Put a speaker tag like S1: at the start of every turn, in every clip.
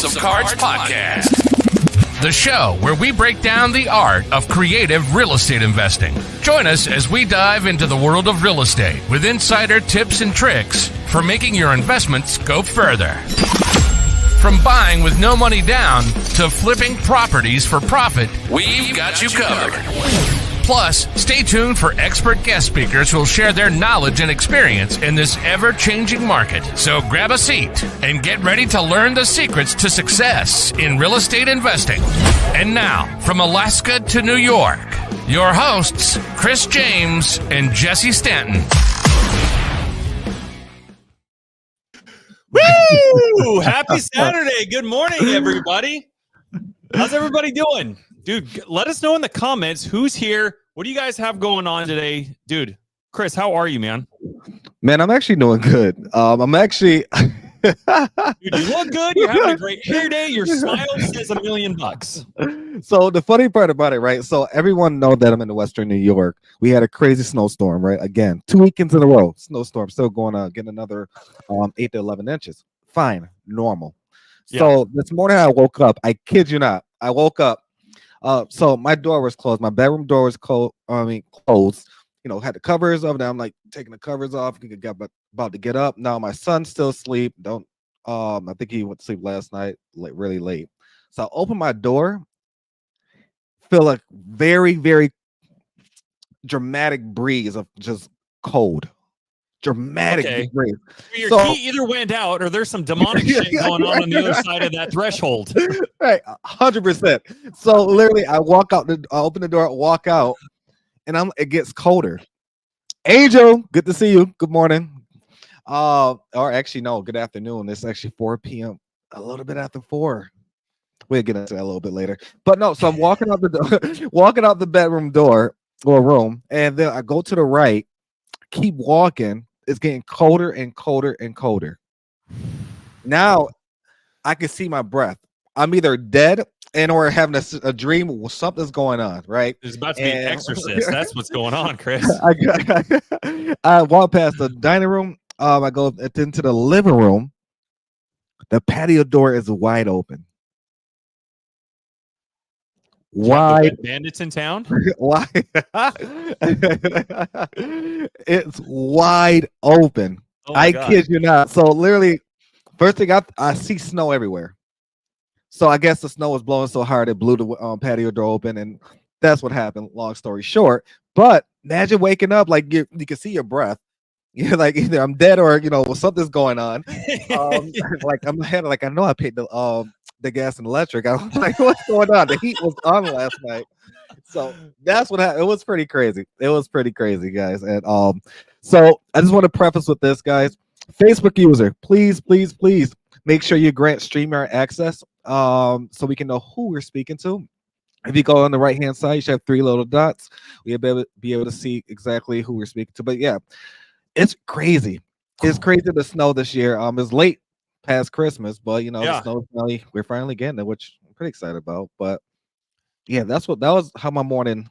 S1: House of Cards podcast, the show where we break down the art of creative real estate investing. Join us as we dive into the world of real estate with insider tips and tricks for making your investments go further. From buying with no money down to flipping properties for profit, we've got you covered. Plus, stay tuned for expert guest speakers who will share their knowledge and experience in this ever-changing market. So grab a seat and get ready to learn the secrets to success in real estate investing. And now, from Alaska to New York, your hosts, Chris James and Jesse Stanton.
S2: Woo! Happy Saturday. Good morning, everybody. How's everybody doing? Dude, let us know in the comments who's here. What do you guys have going on today? Dude, Chris, how are you, man?
S3: Man, I'm actually doing good. I'm actually...
S2: Dude, you look good. You're having a great hair day. Your smile says $1 million.
S3: So the funny part about it, right? So everyone knows that I'm in Western New York. We had a crazy snowstorm, right? Again, 2 weekends in a row. Snowstorm still going on, getting another 8 to 11 inches. Fine, normal. So this morning I woke up. I kid you not. I woke up. So my door was closed. My bedroom door was closed. You know, had the covers up. Now I'm like taking the covers off. About to get up. Now my son's still asleep. I think he went to sleep last night, like really late. So I open my door. Feel like very, very dramatic breeze of just cold. Dramatic breeze.
S2: Your key either went out or there's some demonic shit going on the other side of that threshold.
S3: Right, 100%. So literally, I open the door, walk out, and it gets colder. Angel, good to see you. Good morning. Or actually, no, good afternoon. It's actually 4 p.m. A little bit after 4. We'll get into that a little bit later. But no, so I'm walking out the door, walking out the bedroom door or room, and then I go to the right, keep walking. It's getting colder and colder and colder. Now I can see my breath. I'm either dead or having a dream where something's going on, right?
S2: There's about to be an exorcist. That's what's going on, Chris.
S3: I walk past the dining room. I go into the living room. The patio door is wide open. Wide
S2: bandits in town.
S3: Why? It's wide open. Oh I kid you not. So literally, first thing I see snow everywhere. So I guess the snow was blowing so hard it blew the patio door open, and that's what happened. Long story short, but imagine waking up like you can see your breath. You're like either I'm dead or something's going on. Like I'm ahead. Like I know I paid the gas and electric. I was like, what's going on? The heat was on last night. So that's what happened. It was pretty crazy. It was pretty crazy, guys. And so I just want to preface with this, guys. Facebook user, please make sure you grant StreamYard access so we can know who we're speaking to. If you go on the right hand side, you should have 3 little dots. We'll be able to see exactly who we're speaking to. But yeah, it's crazy. It's crazy the snow this year. It's late past Christmas, but the snow we're finally getting it, which I'm pretty excited about. But yeah, that was how my morning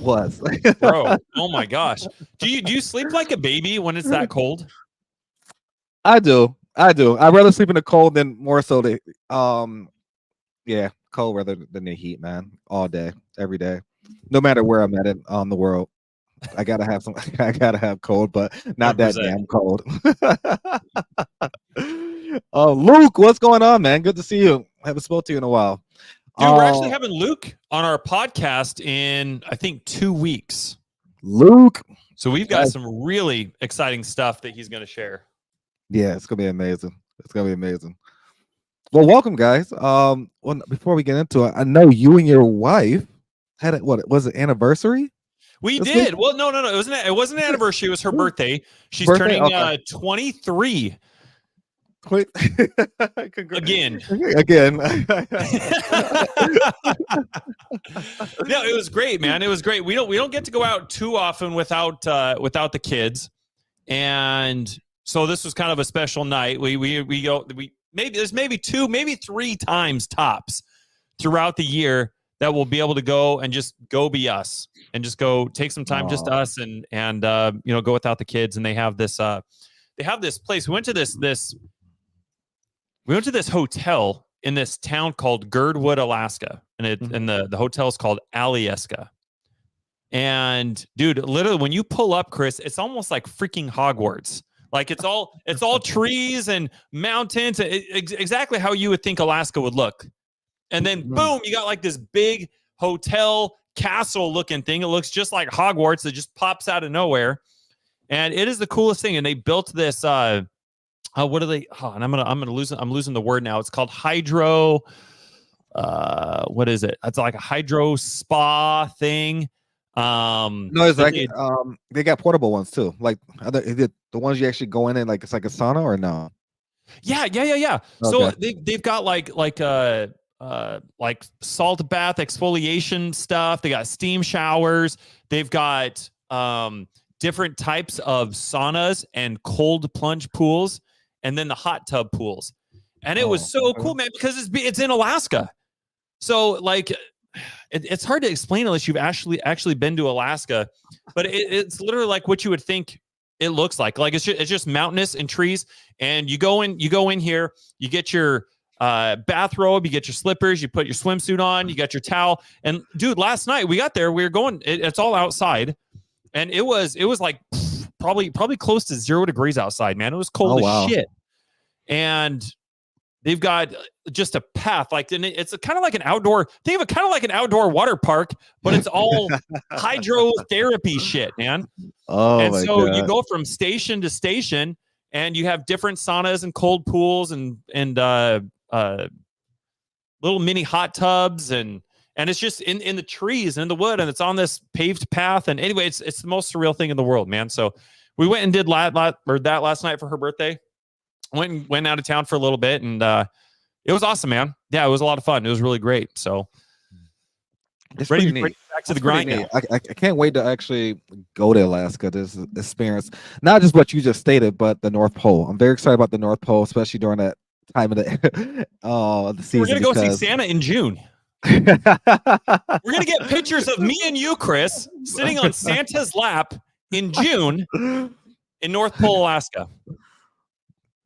S3: was.
S2: Bro, oh my gosh. Do you sleep like a baby when it's that cold?
S3: I do. I'd rather sleep in the cold than more so the cold rather than the heat, man. All day, every day. No matter where I'm at in the world. I gotta have cold, but not 100%. That damn cold. Luke, what's going on, man? Good to see you. I haven't spoke to you in a while.
S2: Dude, we're actually having Luke on our podcast in I think 2 weeks.
S3: Luke.
S2: So we've got some really exciting stuff that he's going to share.
S3: Yeah, it's gonna be amazing. Well, welcome, guys. Before we get into it, I know you and your wife had what was it, anniversary?
S2: We did. Well, no. It wasn't an anniversary. It was her birthday. She's turning 23. Again. No, it was great, man. It was great. We don't get to go out too often without the kids, and so this was kind of a special night. There's maybe 2, maybe 3 times tops throughout the year that we'll be able to go and just go be us and just go take some time just us and go without the kids. And they have this place. We went to this hotel in this town called Girdwood, Alaska, and the hotel is called Alyeska. And dude, literally, when you pull up, Chris, it's almost like freaking Hogwarts. Like it's all trees and mountains, exactly how you would think Alaska would look. And then boom, you got like this big hotel castle looking thing. It looks just like Hogwarts. It just pops out of nowhere. And it is the coolest thing. And they built this, what are they? Oh, and I'm losing the word now. It's called hydro. What is it? It's like a hydro spa thing.
S3: No, it's like they got portable ones too. Like the ones you actually go in and like it's like a sauna or no?
S2: Yeah. Okay. So they've got like salt bath exfoliation stuff. They got steam showers. They've got different types of saunas and cold plunge pools, and then the hot tub pools. And it was so cool, man, because it's in Alaska. So like it's hard to explain unless you've actually been to Alaska, but it's literally like what you would think it looks like. Like it's just mountainous and trees, and you go in here, you get your bathrobe, you get your slippers, you put your swimsuit on, you got your towel. And dude, last night we got there, we were going, it's all outside, and it was like probably close to 0 degrees outside, man. It was cold as shit. And they've got just a path, like, and it's kind of like an outdoor, think of it kind of like an outdoor water park, but it's all hydrotherapy shit, man. And so you go from station to station, and you have different saunas and cold pools and little mini hot tubs, and it's just in the trees and in the wood, and it's on this paved path. And anyway, it's the most surreal thing in the world, man. So we went and did that last night for her birthday. Went out of town for a little bit, and it was awesome, man. Yeah, it was a lot of fun. It was really great. So
S3: it's
S2: ready
S3: neat.
S2: Back to the grind now.
S3: I can't wait to actually go to Alaska, this experience. Not just what you just stated, but the North Pole. I'm very excited about the North Pole, especially during that time of the season.
S2: We're going to go see Santa in June. We're going to get pictures of me and you, Chris, sitting on Santa's lap in June in North Pole, Alaska.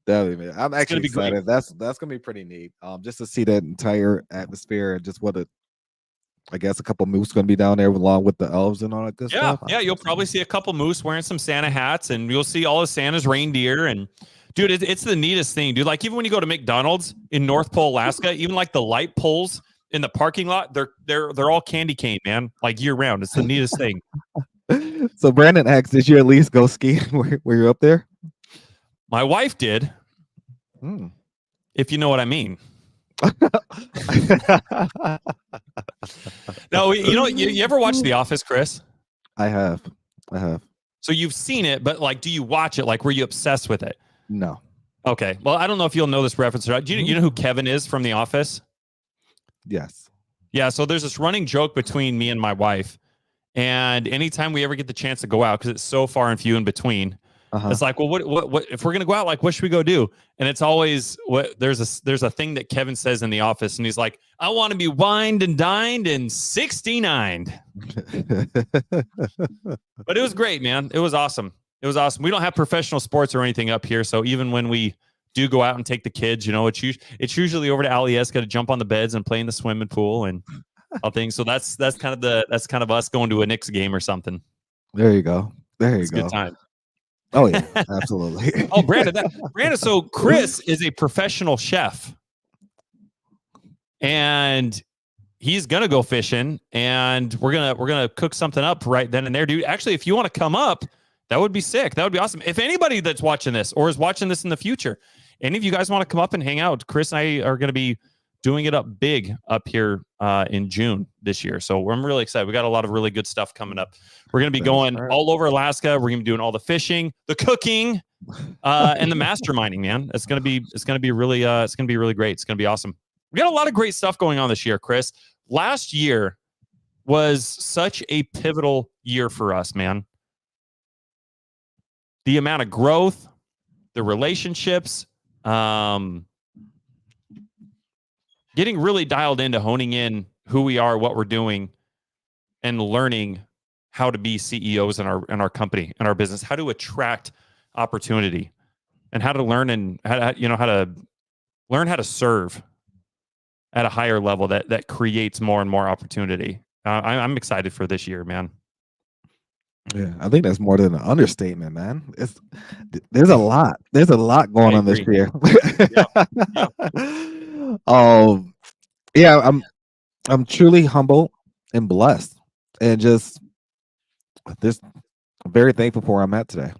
S3: Definitely, man. I'm actually excited. That's gonna be pretty neat. Just to see that entire atmosphere and just I guess a couple moose gonna be down there along with the elves and all that good stuff.
S2: Yeah, you'll probably see a couple moose wearing some Santa hats, and you'll see all of Santa's reindeer. And dude, it's the neatest thing, dude. Like even when you go to McDonald's in North Pole, Alaska, even like the light poles in the parking lot, they're all candy cane, man. Like year round. It's the neatest thing.
S3: So Brandon asked, did you at least go skiing where you're up there?
S2: My wife did, if you know what I mean. No, you ever watch The Office, Chris?
S3: I have.
S2: So you've seen it, but like, do you watch it? Like, were you obsessed with it?
S3: No.
S2: Okay. Well, I don't know if you'll know this reference or not. Do you know who Kevin is from The Office?
S3: Yes.
S2: Yeah. So there's this running joke between me and my wife, and anytime we ever get the chance to go out, because it's so far and few in between. It's like, well, what if we're gonna go out? Like, what should we go do? And it's always there's a thing that Kevin says in The Office, and he's like, I want to be wined and dined and 69. But it was great, man. It was awesome. We don't have professional sports or anything up here, so even when we do go out and take the kids, it's usually over to Alyeska to jump on the beds and play in the swimming pool and all things. So that's kind of us going to a Knicks game or something.
S3: There you go. It's
S2: a good time.
S3: Oh yeah, absolutely.
S2: Oh, Brandon. So Chris is a professional chef, and he's gonna go fishing, and we're gonna cook something up right then and there, dude. Actually, if you want to come up, that would be sick. That would be awesome. If anybody that's watching this or is watching this in the future, any of you guys want to come up and hang out, Chris and I are gonna be doing it up big up here in June this year. So I'm really excited. We got a lot of really good stuff coming up. We're going to be going all over Alaska. We're going to be doing all the fishing, the cooking, and the masterminding, man. It's going to be really great. It's going to be awesome. We got a lot of great stuff going on this year, Chris. Last year was such a pivotal year for us, man. The amount of growth, the relationships, getting really dialed into honing in who we are, what we're doing, and learning how to be CEOs in our company, in our business, how to attract opportunity, and how to learn and how to learn how to serve at a higher level that creates more and more opportunity. I'm excited for this year, man.
S3: Yeah, I think that's more than an understatement, man. There's a lot. There's a lot going on this year. Yeah, I'm truly humble and blessed, and just this very thankful for where I'm at today.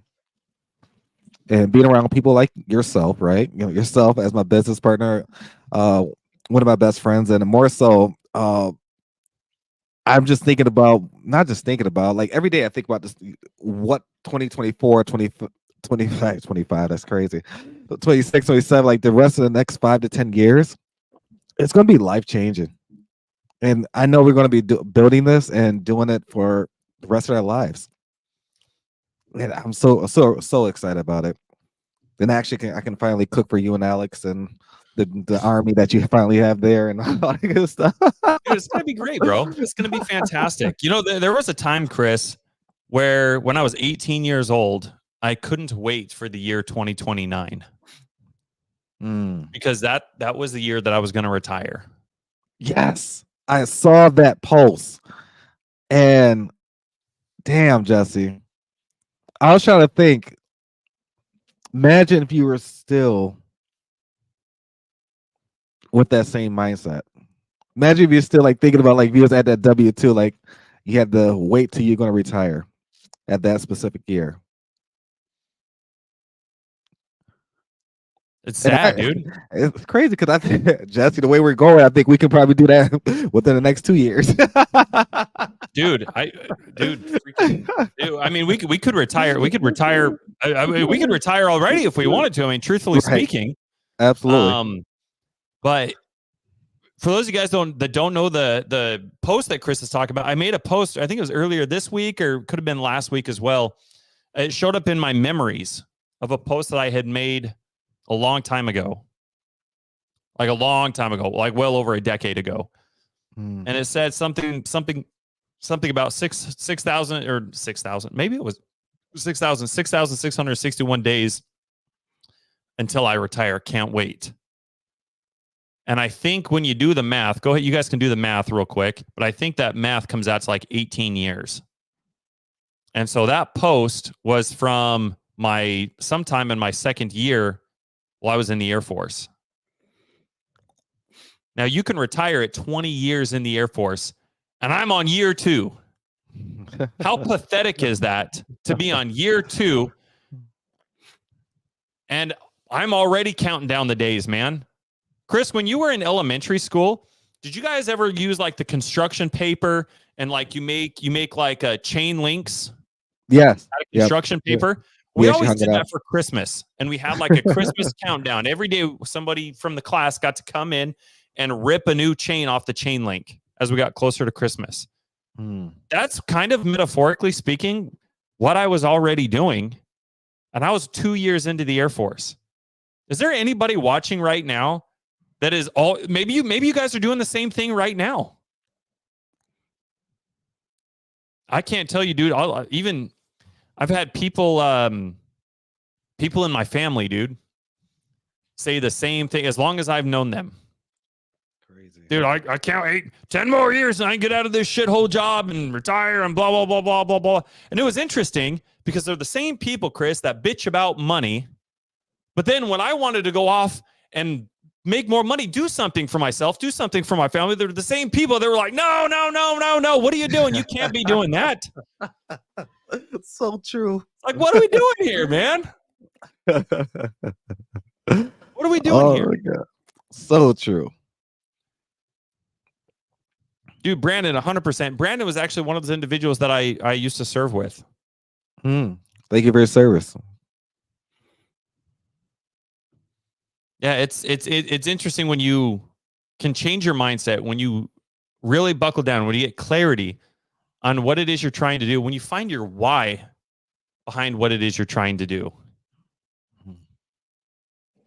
S3: And being around people like yourself, right? You know, yourself as my business partner, one of my best friends, and more so, I'm just thinking about, not just thinking about, like every day I think about this, what 2024, 25, 25, that's crazy. 26, 27, like the rest of the next 5 to 10 years, it's going to be life changing. And I know we're going to be building this and doing it for the rest of our lives. And I'm so excited about it. Then actually I can finally cook for you and Alex and the army that you finally have there and all that good stuff.
S2: Dude, it's gonna be great, bro. It's gonna be fantastic. You know, there was a time, Chris, where when I was 18 years old, I couldn't wait for the year 2029 because that was the year that I was going to retire.
S3: Yes, I saw that post, and damn, Jesse, I was trying to think. Imagine if you were still with that same mindset. Imagine if you're still like thinking about, like, if you was at that W-2, like you had to wait till you're going to retire at that specific year.
S2: It's sad, dude.
S3: It's crazy because I think, Jesse, the way we're going, I think we can probably do that within the next 2 years.
S2: dude, I mean, we could retire. We could retire. We could retire already if we wanted to. I mean, truthfully speaking,
S3: absolutely.
S2: But for those of you guys that don't know the post that Chris is talking about, I made a post. I think it was earlier this week, or could have been last week as well. It showed up in my memories of a post that I had made a long time ago, like well over a decade ago. And it said something about 6,000 or 6,000, maybe it was 6,661 days until I retire. Can't wait. And I think when you do the math, go ahead, you guys can do the math real quick, but I think that math comes out to like 18 years. And so that post was from sometime in my second year while I was in the Air Force. Now you can retire at 20 years in the Air Force, and I'm on year 2. How pathetic is that to be on year 2? And I'm already counting down the days, man. Chris, when you were in elementary school, did you guys ever use like the construction paper and like you make like chain links?
S3: Yes.
S2: Out of construction paper. We always did that for Christmas, and we had like a Christmas countdown. Every day, somebody from the class got to come in and rip a new chain off the chain link as we got closer to Christmas. That's kind of metaphorically speaking what I was already doing, and I was 2 years into the Air Force. Is there anybody watching right now that is maybe you guys are doing the same thing right now? I can't tell you, dude. I've had people in my family, dude, say the same thing as long as I've known them. Crazy. Dude, I can't wait 10 more years and I can get out of this shithole job and retire and blah, blah, blah, blah, blah, blah. And it was interesting because they're the same people, Chris, that bitch about money. But then when I wanted to go off and make more money, do something for myself, do something for my family, they're the same people. They were like, no. What are you doing? You can't be doing that.
S3: It's so true.
S2: Like, what are we doing here, man? What are we doing here?
S3: My God. So true.
S2: Dude, Brandon, 100%. Brandon was actually one of those individuals that I used to serve with.
S3: Thank you for your service.
S2: Yeah, it's interesting when you can change your mindset, when you really buckle down, when you get clarity on what it is you're trying to do, when you find your why behind what it is you're trying to do.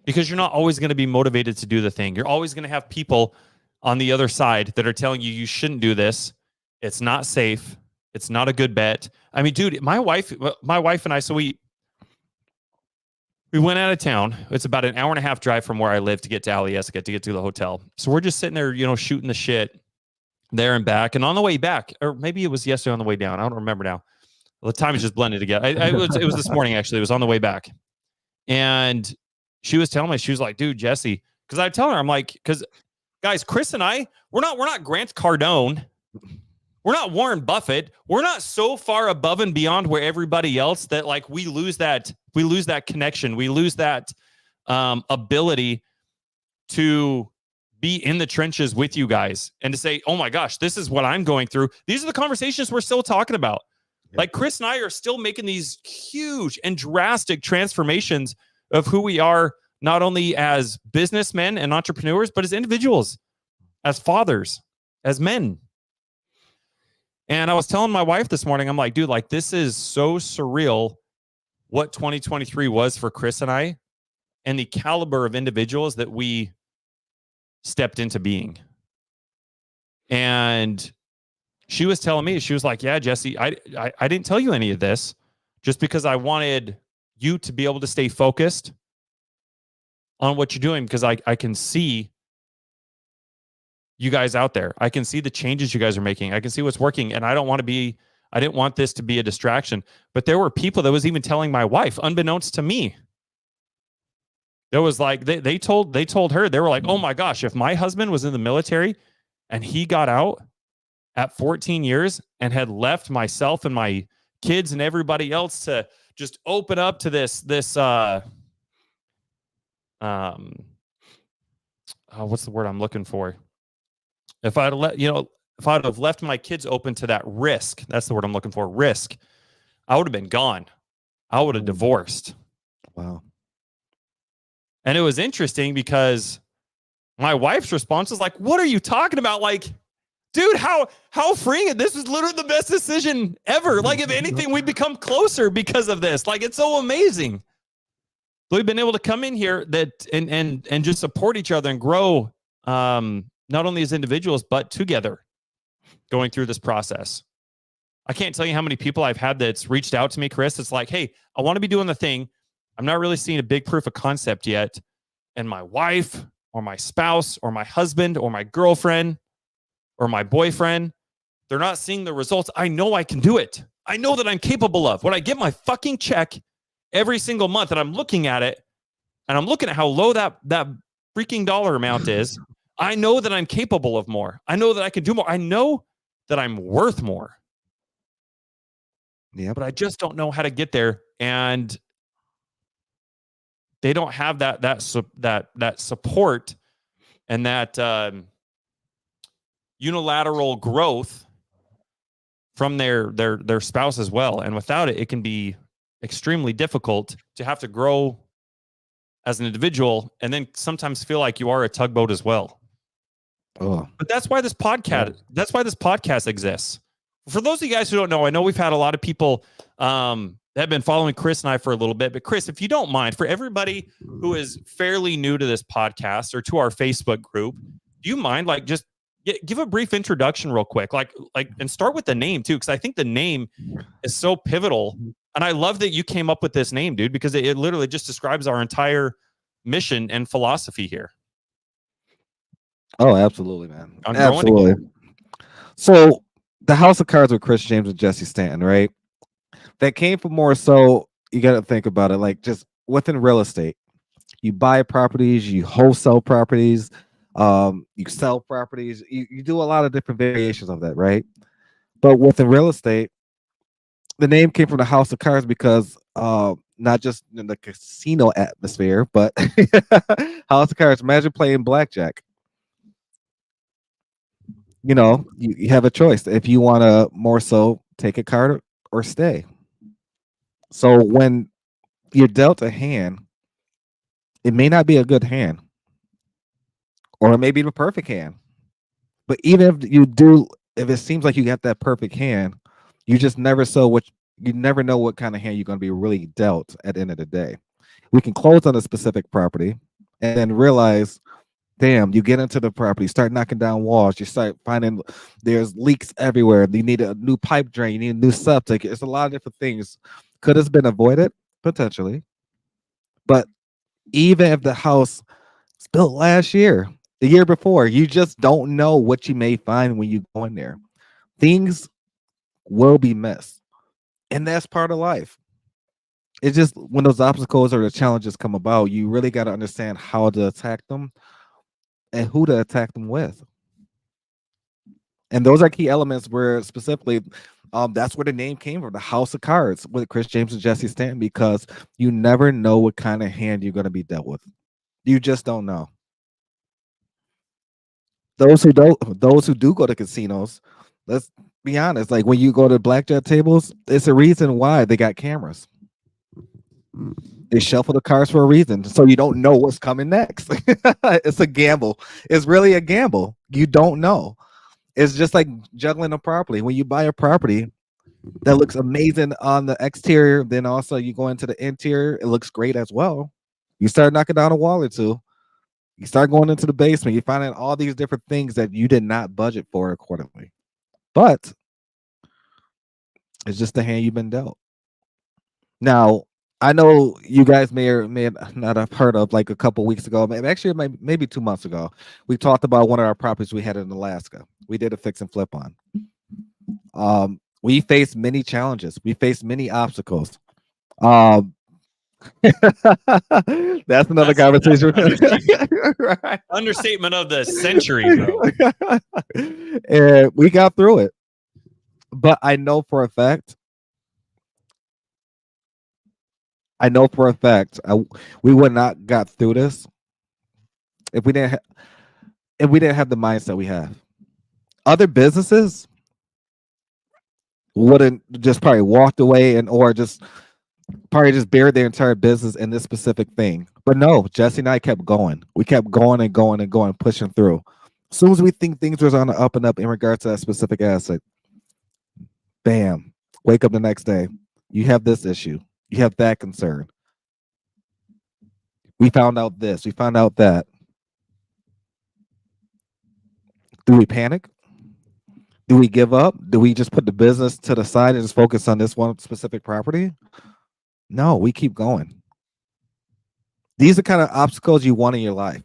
S2: Because you're not always going to be motivated to do the thing. You're always going to have people on the other side that are telling you you shouldn't do this. It's not safe. It's not a good bet. I mean, dude, my wife and I, so We went out of town. It's about an hour and a half drive from where I live to get to Alyeska to get to the hotel. So we're just sitting there, shooting the shit there and back. And on the way back, or maybe it was yesterday on the way down. I don't remember now. Well, the time is just blended together. It was this morning, actually. It was on the way back. And she was telling me, she was like, dude, Jesse, because I tell her, I'm like, because guys, Chris and I, we're not Grant Cardone. We're not Warren Buffett. We're not so far above and beyond where everybody else that like we lose that connection. We lose that ability to be in the trenches with you guys and to say, oh my gosh, this is what I'm going through. These are the conversations we're still talking about. Yep. Like Chris and I are still making these huge and drastic transformations of who we are, not only as businessmen and entrepreneurs, but as individuals, as fathers, as men. And I was telling my wife this morning, I'm like, dude, like this is so surreal what 2023 was for Chris and I and the caliber of individuals that we stepped into being. And she was telling me, she was like, yeah, Jesse, I didn't tell you any of this just because I wanted you to be able to stay focused on what you're doing because I can see you guys out there. I can see the changes you guys are making. I can see what's working. And I didn't want this to be a distraction. But there were people that was even telling my wife, unbeknownst to me. There was like, they told her, they were like, oh my gosh, if my husband was in the military and he got out at 14 years and had left myself and my kids and everybody else to just open up to this what's the word I'm looking for? If I'd have left my kids open to that risk, that's the word I'm looking for, risk, I would have been gone. I would have divorced.
S3: Wow.
S2: And it was interesting because my wife's response was like, what are you talking about? Like, dude, how freeing. This is literally the best decision ever. Like, if anything, we become closer because of this. Like, it's so amazing. So we've been able to come in here and just support each other and grow, not only as individuals, but together going through this process. I can't tell you how many people I've had that's reached out to me, Chris. It's like, hey, I want to be doing the thing. I'm not really seeing a big proof of concept yet. And my wife or my spouse or my husband or my girlfriend or my boyfriend, they're not seeing the results. I know I can do it. I know that I'm capable of. When I get my fucking check every single month and I'm looking at it and I'm looking at how low that freaking dollar amount is, I know that I'm capable of more. I know that I can do more. I know that I'm worth more.
S3: Yeah,
S2: but I just don't know how to get there. And they don't have that support and that unilateral growth from their spouse as well. And without it, it can be extremely difficult to have to grow as an individual and then sometimes feel like you are a tugboat as well.
S3: Oh.
S2: But that's why this podcast exists. For those of you guys who don't know, I know we've had a lot of people that have been following Chris and I for a little bit. But Chris, if you don't mind, for everybody who is fairly new to this podcast or to our Facebook group, do you mind like just give a brief introduction real quick, like and start with the name too, because I think the name is so pivotal. And I love that you came up with this name, dude, because it literally just describes our entire mission and philosophy here.
S3: Oh, absolutely, man.
S2: Absolutely.
S3: So the House of Cards with Chris, James, and Jesse Stanton, right? That came from more so, you got to think about it, like just within real estate. You buy properties, you wholesale properties, you sell properties, you do a lot of different variations of that, right? But within real estate, the name came from the House of Cards because not just in the casino atmosphere, but House of Cards. Imagine playing blackjack. You know, you have a choice if you want to more so take a card or stay. So when you're dealt a hand, it may not be a good hand, or it may be the perfect hand. But even if it seems like you got that perfect hand, you just never you never know what kind of hand you're going to be really dealt at the end of the day. We can close on a specific property and then realize, damn, you get into the property, start knocking down walls, you start finding there's leaks everywhere. You need a new pipe drain, you need a new septic. It's a lot of different things. Could have been avoided, potentially. But even if the house was built last year, the year before, you just don't know what you may find when you go in there. Things will be missed. And that's part of life. It's just when those obstacles or the challenges come about, you really got to understand how to attack them and who to attack them with. And those are key elements where specifically that's where the name came from, the House of Cards with Chris James and Jesse Stanton, because you never know what kind of hand you're going to be dealt with. You just don't know. Those who do go to casinos, let's be honest, like when you go to blackjack tables, it's a reason why they got cameras. They shuffle the cards for a reason, so you don't know what's coming next. It's a gamble. It's really a gamble. You don't know. It's just like juggling a property. When you buy a property that looks amazing on the exterior, then also you go into the interior, it looks great as well. You start knocking down a wall or two. You start going into the basement. You find out all these different things that you did not budget for accordingly. But it's just the hand you've been dealt. Now, I know you guys may or may not have heard of, like a couple weeks ago, actually maybe 2 months ago, we talked about one of our properties we had in Alaska. We did a fix and flip on. We faced many challenges. We faced many obstacles. That's another conversation.
S2: Right. Understatement of the century, bro.
S3: And we got through it. But I know for a fact, we would not got through this if we didn't have the mindset we have. Other businesses wouldn't just probably walked away or just probably just buried their entire business in this specific thing. But no, Jesse and I kept going. We kept going and going and going, pushing through. As soon as we think things was on the up and up in regards to that specific asset, bam, wake up the next day. You have this issue. You have that concern. We found out this. We found out that. Do we panic? Do we give up? Do we just put the business to the side and just focus on this one specific property? No, we keep going. These are kind of obstacles you want in your life,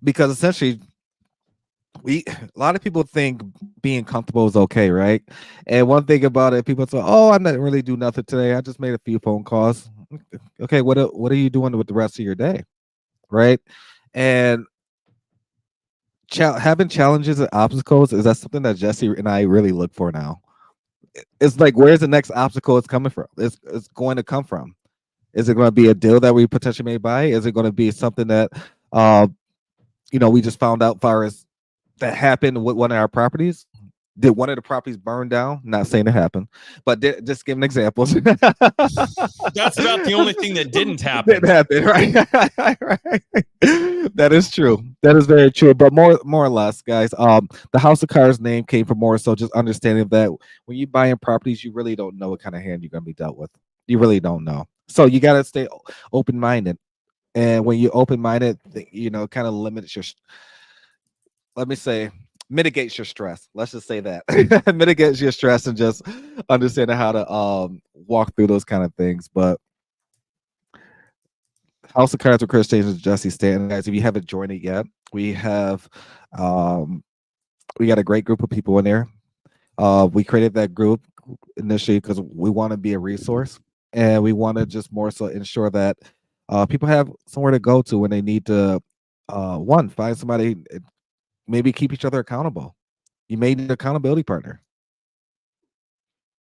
S3: because essentially a lot of people think being comfortable is okay, right? And one thing about it, people say, "Oh, I didn't really do nothing today. I just made a few phone calls." Okay, what are you doing with the rest of your day, right? And having challenges and obstacles, is that something that Jesse and I really look for now? It's like, where's the next obstacle it's coming from? It's going to come from. Is it going to be a deal that we potentially may buy? Is it going to be something that we just found out far as that happened with one of our properties? Did one of the properties burn down? Not saying it happened, but just giving examples.
S2: That's about the only thing that didn't happen.
S3: Didn't happen, right? Right. That is true. That is very true. But more or less, guys, the House of Cards name came from more so just understanding that when you buy in properties, you really don't know what kind of hand you're going to be dealt with. You really don't know. So you got to stay open-minded. And when you're open-minded, kind of limits your, mitigates your stress. Let's just say that. Mitigates your stress and just understanding how to walk through those kind of things. But House of Cards with Chris James and Jesse Stanton, guys, if you haven't joined it yet, we have we got a great group of people in there. We created that group initially because we want to be a resource, and we want to just more so ensure that people have somewhere to go to when they need to find somebody, maybe keep each other accountable. You may need an accountability partner.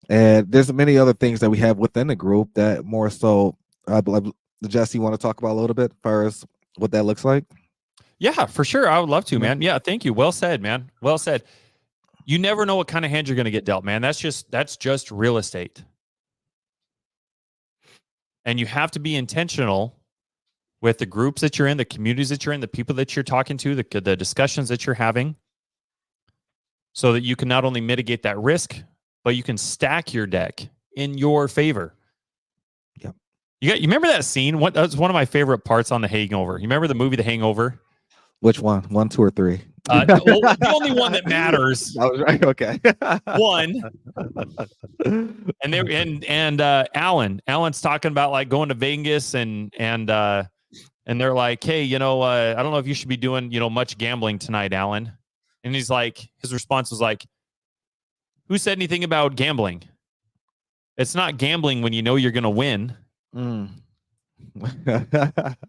S3: And there's many other things that we have within the group that more so, I believe, Jesse, you want to talk about a little bit as far as what that looks like?
S2: Yeah, for sure. I would love to, man. Yeah, thank you. Well said, man. Well said. You never know what kind of hand you're going to get dealt, man. That's just real estate. And you have to be intentional with the groups that you're in, the communities that you're in, the people that you're talking to, the discussions that you're having, so that you can not only mitigate that risk, but you can stack your deck in your favor.
S3: Yeah.
S2: You remember that scene? That was one of my favorite parts on The Hangover. You remember the movie The Hangover?
S3: Which one? 1, 2, or 3?
S2: The only one that matters.
S3: That was right. Okay.
S2: One. And Alan's talking about like going to Vegas and they're like, hey, I don't know if you should be doing, much gambling tonight, Alan. And he's like, his response was like, who said anything about gambling? It's not gambling when you know you're going to win. And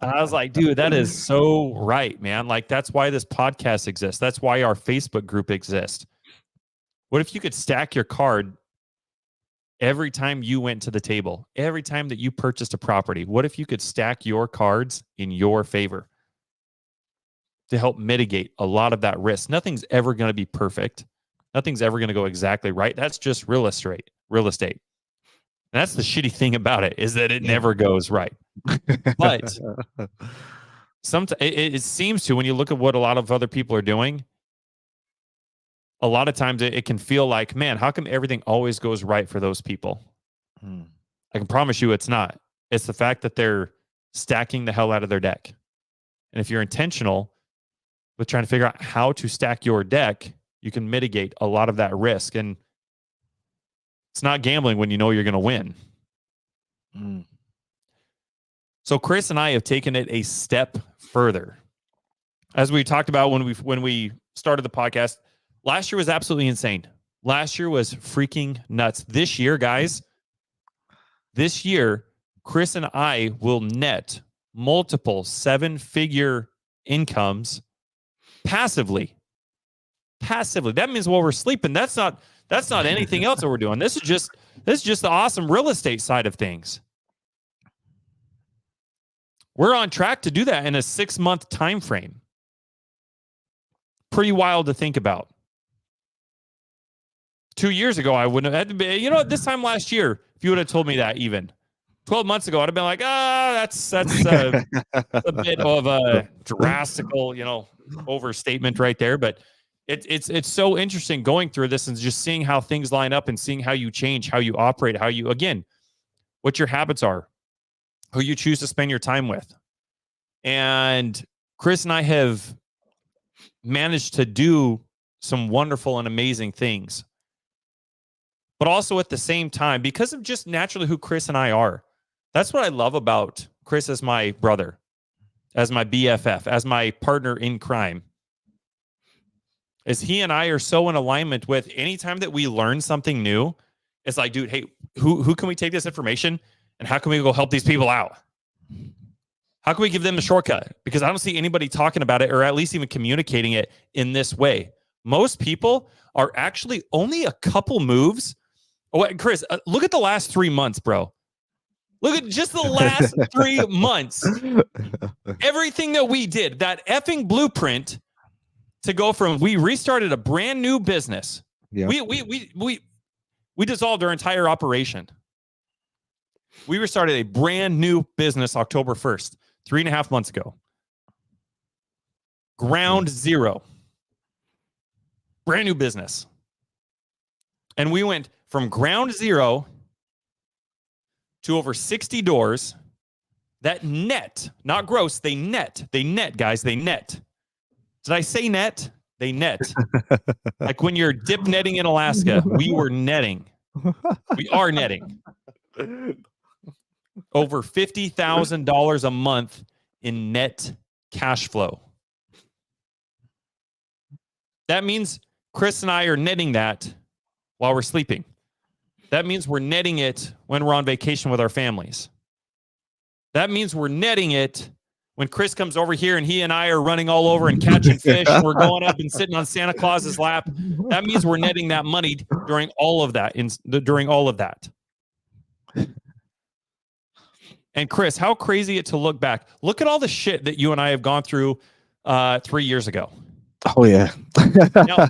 S2: I was like, dude, that is so right, man. Like, that's why this podcast exists. That's why our Facebook group exists. What if you could stack your card every time you went to the table, every time that you purchased a property? What if you could stack your cards in your favor to help mitigate a lot of that risk? Nothing's ever going to be perfect. Nothing's ever going to go exactly right. That's just real estate. And that's the shitty thing about it, is that it never goes right. But sometimes it seems to, when you look at what a lot of other people are doing, a lot of times it can feel like, man, how come everything always goes right for those people? I can promise you it's not. It's the fact that they're stacking the hell out of their deck. And if you're intentional with trying to figure out how to stack your deck, you can mitigate a lot of that risk. And it's not gambling when you know you're going to win. So Chris and I have taken it a step further. As we talked about when we started the podcast, last year was absolutely insane. Last year was freaking nuts. This year, guys, Chris and I will net multiple 7-figure incomes passively. That means while we're sleeping, that's not anything else that we're doing. This is just the awesome real estate side of things. We're on track to do that in a 6-month time frame. Pretty wild to think about. 2 years ago, I wouldn't have had to be, this time last year, if you would have told me that even 12 months ago, I'd have been like, that's a bit of a drastical, overstatement right there. But it's so interesting going through this and just seeing how things line up and seeing how you change, how you operate, what your habits are, who you choose to spend your time with. And Chris and I have managed to do some wonderful and amazing things. But also at the same time, because of just naturally who Chris and I are, that's what I love about Chris as my brother, as my BFF, as my partner in crime, is he and I are so in alignment with anytime that we learn something new, it's like, dude, hey, who can we take this information and how can we go help these people out? How can we give them a shortcut? Because I don't see anybody talking about it or at least even communicating it in this way. Most people are actually only a couple moves. Oh, Chris, look at the last 3 months, bro. Look at just the last 3 months. Everything that we did, that effing blueprint to go from, we restarted a brand new business. Yeah. We dissolved our entire operation. We restarted a brand new business October 1st, 3.5 months ago. Ground zero. Brand new business. And we went from ground zero to over 60 doors that net, not gross, they net, guys, they net. Did I say net? They net. Like when you're dip netting in Alaska, we were netting. We are netting. Over $50,000 a month in net cash flow. That means Chris and I are netting that while we're sleeping. That means we're netting it when we're on vacation with our families. That means we're netting it when Chris comes over here and he and I are running all over and catching fish. And we're going up and sitting on Santa Claus's lap. That means we're netting that money during all of that. And Chris, how crazy it to look back. Look at all the shit that you and I have gone through 3 years ago.
S3: Oh, yeah.
S2: Now,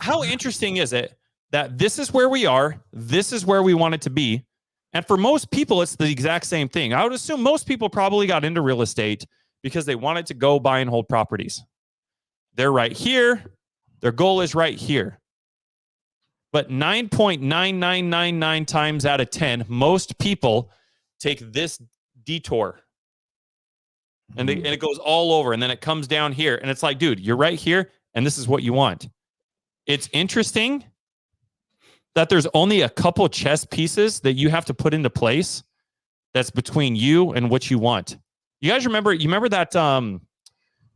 S2: how interesting is it that this is where we are, this is where we want it to be, and for most people, it's the exact same thing. I would assume most people probably got into real estate because they wanted to go buy and hold properties. They're right here. Their goal is right here. But 9.9999 times out of 10, most people take this detour. and it goes all over, and then it comes down here, and it's like, dude, you're right here, and this is what you want. It's interesting that there's only a couple chess pieces that you have to put into place that's between you and what you want. You guys remember that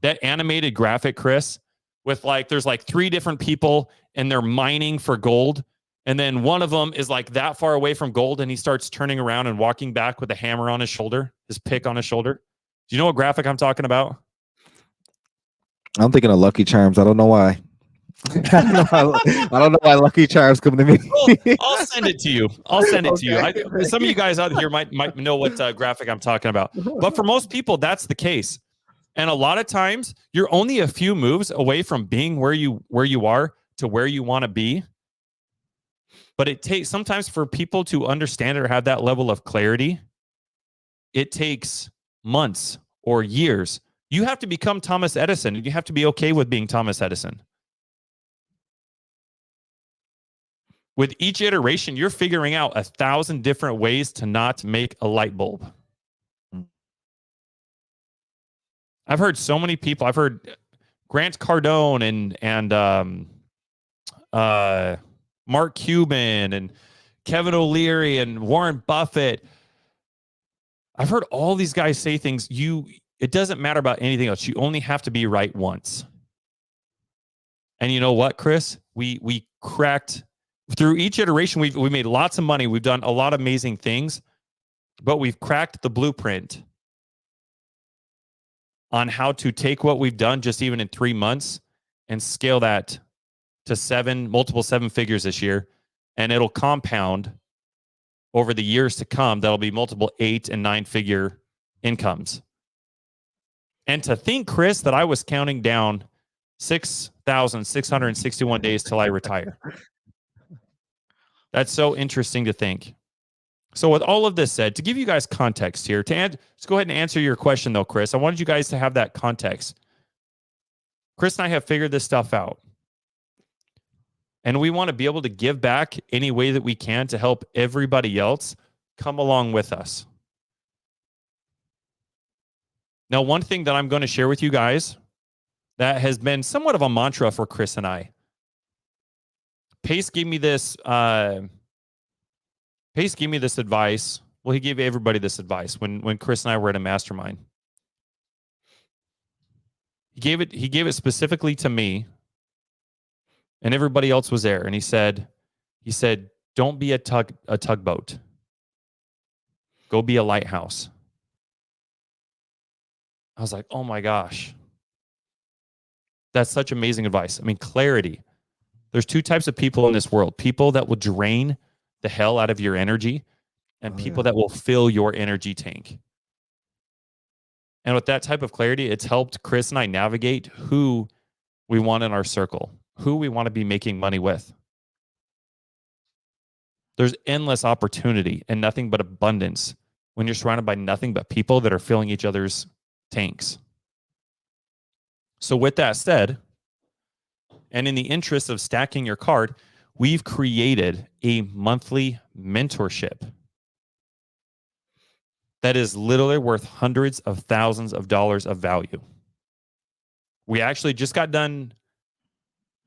S2: that animated graphic, Chris, with like there's like 3 different people and they're mining for gold, and then one of them is like that far away from gold, and he starts turning around and walking back with a hammer on his shoulder, his pick on his shoulder. Do you know what graphic I'm talking about?
S3: I'm thinking of Lucky Charms. I don't know why. I don't know why Lucky Charms come to me.
S2: I'll send it to you. Some of you guys out here might know what graphic I'm talking about. But for most people, that's the case. And a lot of times, you're only a few moves away from being where you are to where you want to be. But it takes sometimes for people to understand or have that level of clarity, it takes months or years. You have to become Thomas Edison, and you have to be okay with being Thomas Edison. With each iteration, you're figuring out 1,000 different ways to not make a light bulb. I've heard so many people. I've heard Grant Cardone and Mark Cuban and Kevin O'Leary and Warren Buffett. I've heard all these guys say things. It doesn't matter about anything else. You only have to be right once. And you know what, Chris? We cracked through each iteration. We made lots of money. We've done a lot of amazing things, but we've cracked the blueprint on how to take what we've done just even in 3 months and scale that to multiple 7 figures this year. And it'll compound over the years to come. That'll be multiple 8 and 9 figure incomes. And to think, Chris, that I was counting down 6,661 days till I retire. That's so interesting to think. So with all of this said, to give you guys context here, let's go ahead and answer your question though, Chris. I wanted you guys to have that context. Chris and I have figured this stuff out. And we want to be able to give back any way that we can to help everybody else come along with us. Now, one thing that I'm going to share with you guys that has been somewhat of a mantra for Chris and I. Pace gave me this advice. Well, he gave everybody this advice when Chris and I were at a mastermind. He gave it specifically to me, and everybody else was there. And he said, don't be a tugboat. Go be a lighthouse. I was like, oh my gosh. That's such amazing advice. I mean, clarity. There's 2 types of people in this world. People that will drain the hell out of your energy, and people that will fill your energy tank. And with that type of clarity, it's helped Chris and I navigate who we want in our circle, who we want to be making money with. There's endless opportunity and nothing but abundance when you're surrounded by nothing but people that are filling each other's tanks. So with that said, and in the interest of stacking your card, we've created a monthly mentorship that is literally worth hundreds of thousands of dollars of value. We actually just got done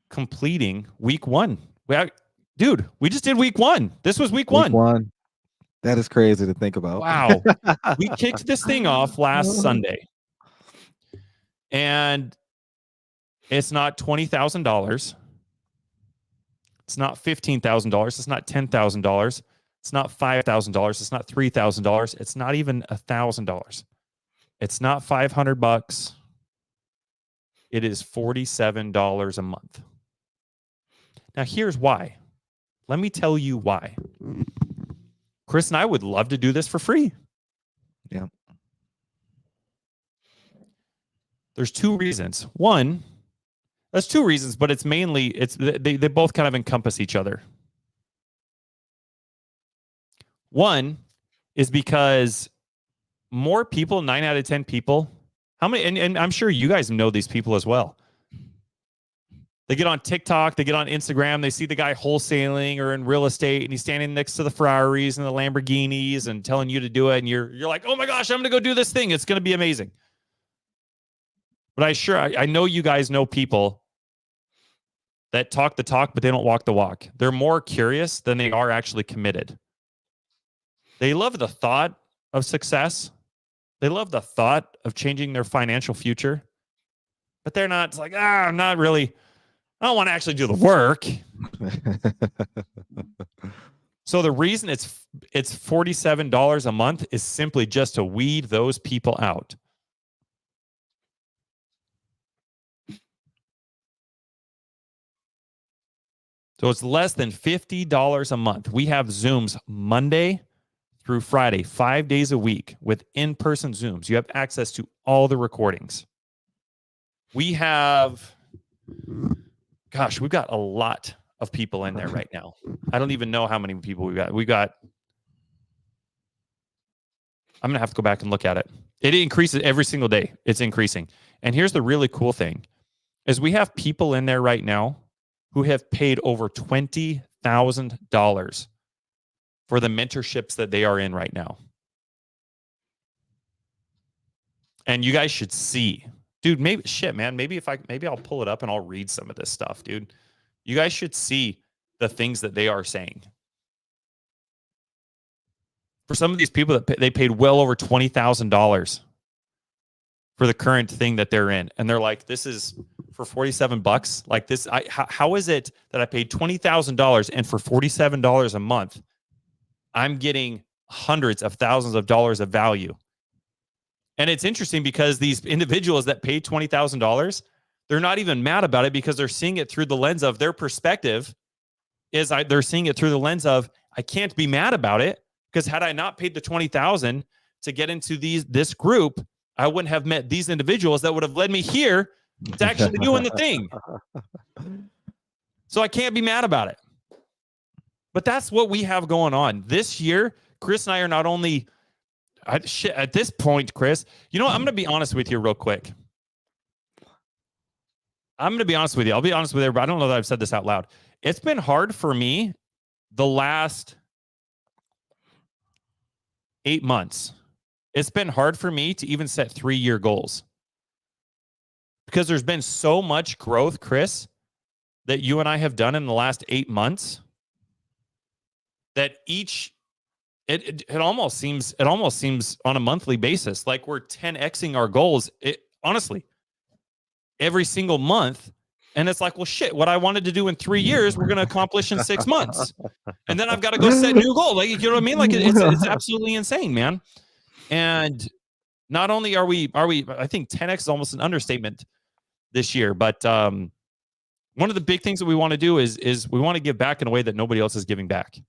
S2: completing week 1. We just did week 1. This was week 1.
S3: That is crazy to think about.
S2: Wow. We kicked this thing off last Sunday. And it's not $20,000. It's not $15,000. It's not $10,000. It's not $5,000. It's not $3,000. It's not even $1,000. It's not $500. It is $47 a month. Now, here's why. Let me tell you why. Chris and I would love to do this for free.
S3: Yeah.
S2: There's 2 reasons. One, that's 2 reasons, but it's mainly, they both kind of encompass each other. One is because more people, 9 out of 10 people, how many, and I'm sure you guys know these people as well. They get on TikTok, they get on Instagram, they see the guy wholesaling or in real estate, and he's standing next to the Ferraris and the Lamborghinis and telling you to do it. And you're like, oh my gosh, I'm going to go do this thing. It's going to be amazing. But I know you guys know people that talk the talk, but they don't walk the walk. They're more curious than they are actually committed. They love the thought of success. They love the thought of changing their financial future, but they're not, it's like, I'm not really, I don't want to actually do the work. So the reason it's $47 a month is simply just to weed those people out. So it's less than $50 a month. We have Zooms Monday through Friday, 5 days a week with in-person Zooms. You have access to all the recordings. We have, gosh, we've got a lot of people in there right now. I don't even know how many people we've got. I'm going to have to go back and look at it. It increases every single day. It's increasing. And here's the really cool thing is we have people in there right now who have paid over $20,000 for the mentorships that they are in right now. And you guys should see, dude, maybe I'll pull it up and I'll read some of this stuff, dude. You guys should see the things that they are saying. For some of these people that they paid well over $20,000 for the current thing that they're in. And they're like, this is for $47. Like this, how is it that I paid $20,000 and for $47 a month, I'm getting hundreds of thousands of dollars of value? And it's interesting because these individuals that paid $20,000, they're not even mad about it because they're seeing it through the lens of their perspective they're seeing it through the lens of, I can't be mad about it because had I not paid the $20,000 to get into this group, I wouldn't have met these individuals that would have led me here to actually doing the thing. So I can't be mad about it. But that's what we have going on. This year, Chris and I are not only, at this point, Chris, you know what? I'm going to be honest with you real quick. I'm going to be honest with you. I'll be honest with everybody. I don't know that I've said this out loud. It's been hard for me the last 8 months. It's been hard for me to even set 3-year goals because there's been so much growth, Chris, that you and I have done in the last 8 months that it almost seems on a monthly basis like we're 10xing our goals. Honestly, every single month. And it's like, well, shit, what I wanted to do in 3 years, we're going to accomplish in 6 months. And then I've got to go set new goals. Like, you know what I mean? Like it's absolutely insane, man. And not only are we, I think 10x is almost an understatement this year, but one of the big things that we want to do is we want to give back in a way that nobody else is giving back.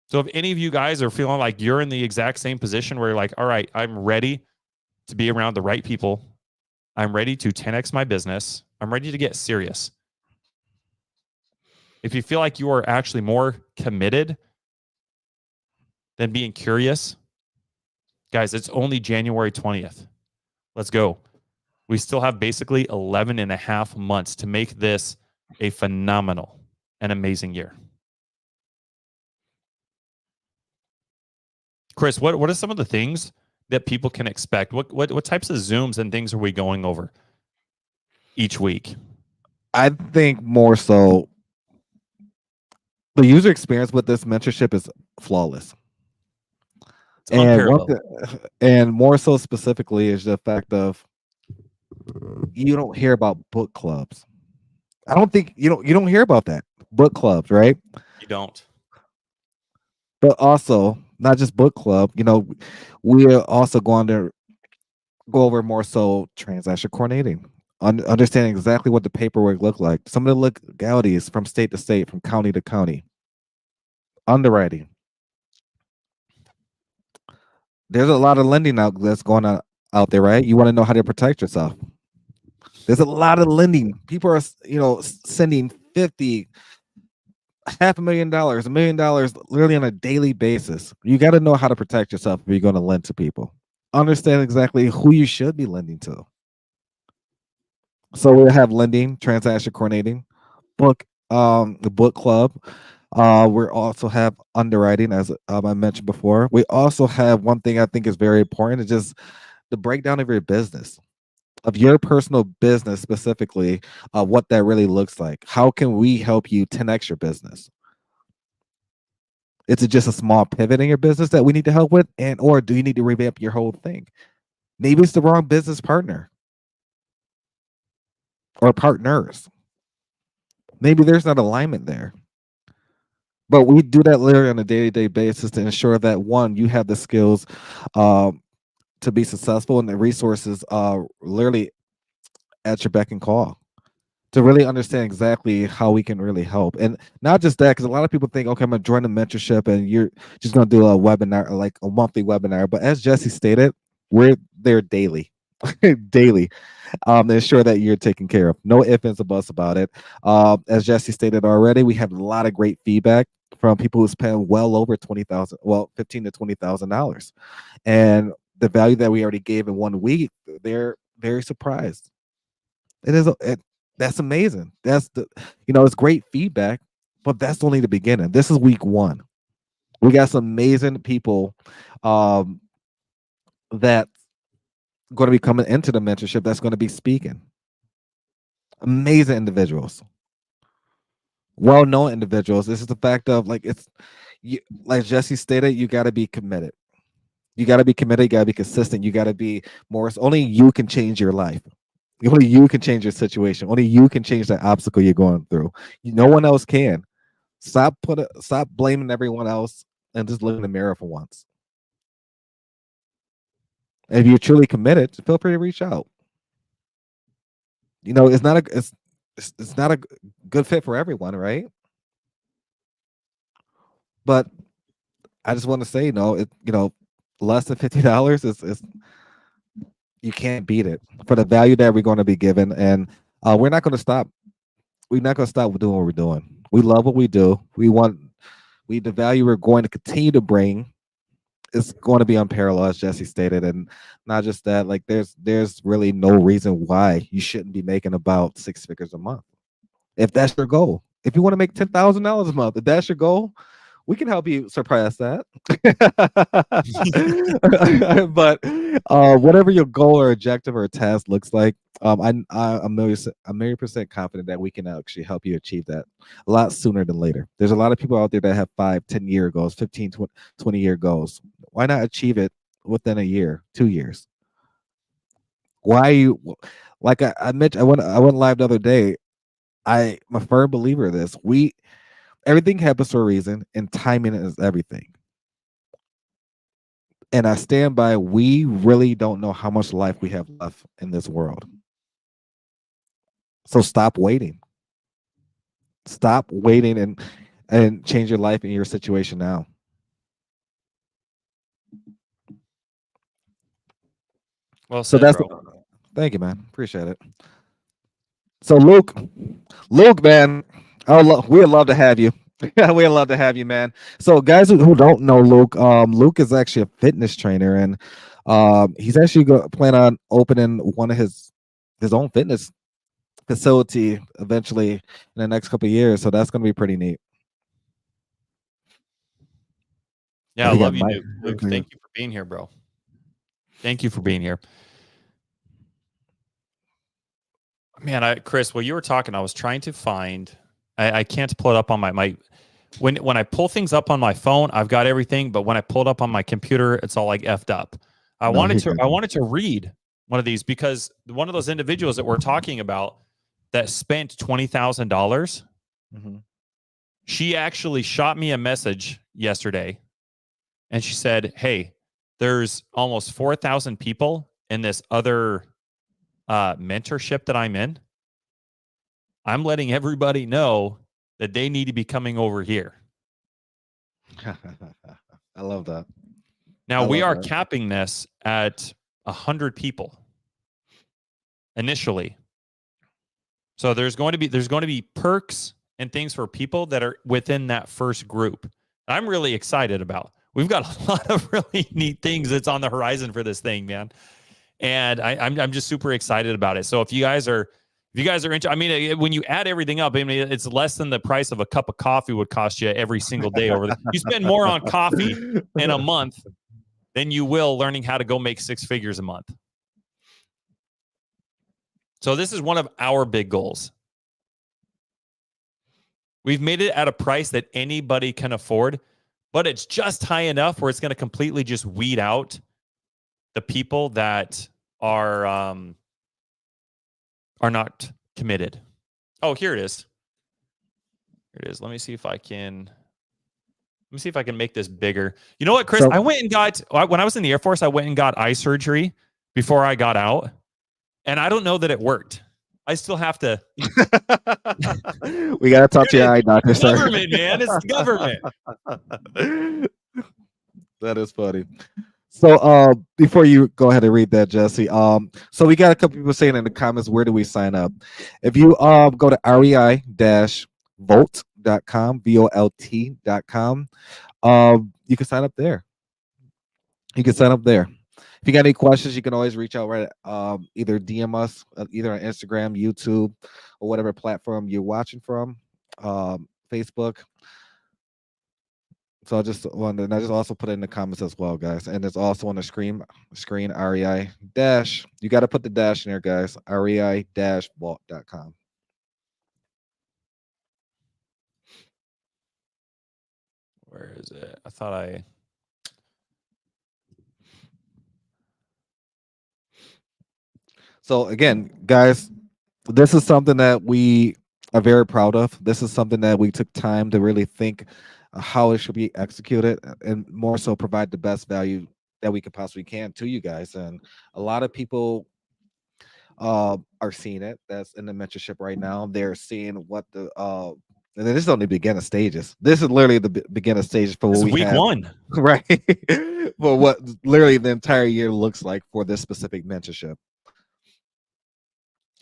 S2: So if any of you guys are feeling like you're in the exact same position where you're like, all right, I'm ready to be around the right people. I'm ready to 10x my business. I'm ready to get serious. If you feel like you are actually more committed than being curious, guys, it's only January 20th. Let's go. We still have basically 11 and a half months to make this a phenomenal and amazing year. Chris, what are some of the things that people can expect? What types of Zooms and things are we going over each week?
S3: I think more so the user experience with this mentorship is flawless. And more so specifically is the fact of you don't hear about book clubs. I don't think you don't hear about that. Book clubs, right?
S2: You don't.
S3: But also not just book club, we're also going to go over more so transaction coordinating, understanding exactly what the paperwork look like, some of the legalities from state to state, from county to county, underwriting. There's a lot of lending that's going on out there, right? You want to know how to protect yourself. There's a lot of lending. People are, sending $50,000, $500,000, $1 million literally on a daily basis. You got to know how to protect yourself if you're going to lend to people. Understand exactly who you should be lending to. So we'll have lending, transaction coordinating, the book club. We also have underwriting, as I mentioned before. We also have one thing I think is very important. It's just the breakdown of your business, of your personal business specifically, what that really looks like. How can we help you 10x your business? Is it just a small pivot in your business that we need to help with? Or do you need to revamp your whole thing? Maybe it's the wrong business partner or partners. Maybe there's not alignment there. But we do that literally on a day-to-day basis to ensure that, one, you have the skills to be successful and the resources literally at your beck and call to really understand exactly how we can really help. And not just that, because a lot of people think, okay, I'm going to join the mentorship and you're just going to do a webinar, like a monthly webinar. But as Jesse stated, we're there daily, daily. To ensure that you're taken care of. No ifs, ands, or buts about it. As Jesse stated already, we have a lot of great feedback from people who spend well over $20,000, well, $15,000 to $20,000, and the value that we already gave in 1 week, they're very surprised. That's amazing. That's it's great feedback, but that's only the beginning. This is week 1. We got some amazing people that going to be coming into the mentorship that's going to be speaking. Amazing individuals, well-known individuals. This is the fact of like Jesse stated, you got to be committed. You got to be committed. You got to be consistent. You got to be more. Only you can change your life. Only you can change your situation. Only you can change that obstacle you're going through. No one else can. Stop blaming everyone else and just look in the mirror for once. If you're truly committed, feel free to reach out. It's not a good fit for everyone, right? But I just want to say, less than $50 is you can't beat it for the value that we're going to be given, and we're not going to stop. We're not going to stop doing what we're doing. We love what we do. The value we're going to continue to bring is going to be unparalleled, as Jesse stated. And not just that, like there's really no reason why you shouldn't be making about 6 figures a month. If that's your goal, if you want to make $10,000 a month, if that's your goal, we can help you surpass that. But whatever your goal or objective or task looks like, I'm a million percent confident that we can actually help you achieve that a lot sooner than later. There's a lot of people out there that have 5-10 year goals, 15 20 year goals. Why not achieve it within a year, 2 years? Why you like I mentioned, I went live the other day. I'm a firm believer of this. Everything happens for a reason, and timing is everything. And I stand by, we really don't know how much life we have left in this world. So stop waiting. Stop waiting and change your life and your situation now.
S2: Well said, bro.
S3: Thank you, man. Appreciate it. So Luke, man, we'd love to have you. Yeah, we'd love to have you, man. So guys who don't know Luke, Luke is actually a fitness trainer, and he's actually plan on opening one of his own fitness facility eventually in the next couple of years. So that's going to be pretty neat.
S2: Yeah, I love you, Luke. Thank you for being here, bro. Thank you for being here. Man, Chris, while you were talking, I was trying to find. I can't pull it up on my when I pull things up on my phone, I've got everything, but when I pull it up on my computer, it's all like effed up. I wanted to read one of these because one of those individuals that we're talking about that spent $20,000,
S3: mm-hmm.
S2: She actually shot me a message yesterday, and she said, "Hey, there's almost 4,000 people in this other mentorship that I'm in. I'm letting everybody know that they need to be coming over here."
S3: I love that.
S2: Now we are capping this at 100 people initially. So there's going to be perks and things for people that are within that first group. I'm really excited about. We've got a lot of really neat things that's on the horizon for this thing, man. And I'm just super excited about it. So if you guys are into, I mean, when you add everything up, I mean, it's less than the price of a cup of coffee would cost you every single day over there. You spend more on coffee in a month than you will learning how to go make 6 figures a month. So this is one of our big goals. We've made it at a price that anybody can afford, but it's just high enough where it's going to completely just weed out the people that are not committed. Oh, here it is. Here it is. Let me see if I can make this bigger. You know what, Chris? I went and got, when I was in the Air Force, I went and got eye surgery before I got out. And I don't know that it worked. I still have to.
S3: We got to talk to your eye doctor, sir.
S2: Government, man. It's government.
S3: That is funny. So before you go ahead and read that, Jesse, so we got a couple people saying in the comments, where do we sign up? If you go to rei-volt.com, volt.com, you can sign up there. If you got any questions, you can always reach out right either DM us either on Instagram, YouTube, or whatever platform you're watching from, Facebook. So I just also put it in the comments as well, guys. And it's also on the screen REI dash. You got to put the dash in there, guys. REI-vault.com.
S2: Where is it? I thought I.
S3: So again, guys, this is something that we are very proud of. This is something that we took time to really think how it should be executed, and more so provide the best value that we could possibly can to you guys. And a lot of people are seeing it. That's in the mentorship right now. They're seeing what the and this is only beginner stages. This is literally the beginner stages for what we
S2: week
S3: have,
S2: 1,
S3: right? For what literally the entire year looks like for this specific mentorship.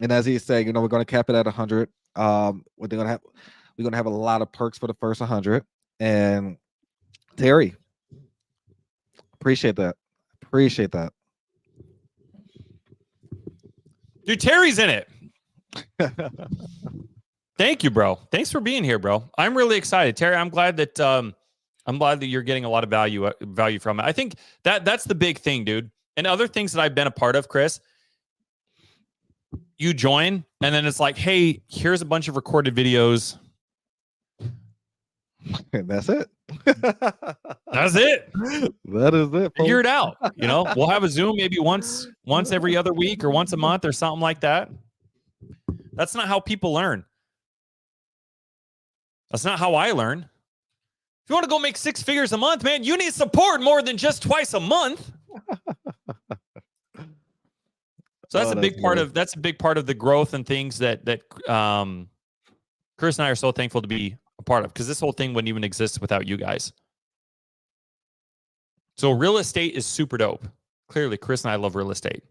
S3: And as he said, we're going to cap it at 100. We're going to have a lot of perks for the first 100. And Terry, appreciate that.
S2: Dude, Terry's in it. Thank you, bro. Thanks for being here, bro. I'm really excited, Terry. I'm glad that you're getting a lot of value from it. I think that's the big thing, dude. And other things that I've been a part of, Chris. You join, and then it's like, hey, here's a bunch of recorded videos.
S3: And that's it.
S2: That's it.
S3: That is it.
S2: Figure it out. We'll have a Zoom maybe once every other week or once a month or something like that. That's not how people learn. That's not how I learn. If you want to go make 6 figures a month, man, you need support more than just twice a month. So that's a big part of the growth and things that Chris and I are so thankful to be a part of, because this whole thing wouldn't even exist without you guys. So real estate is super dope. Clearly, Chris and I love real estate.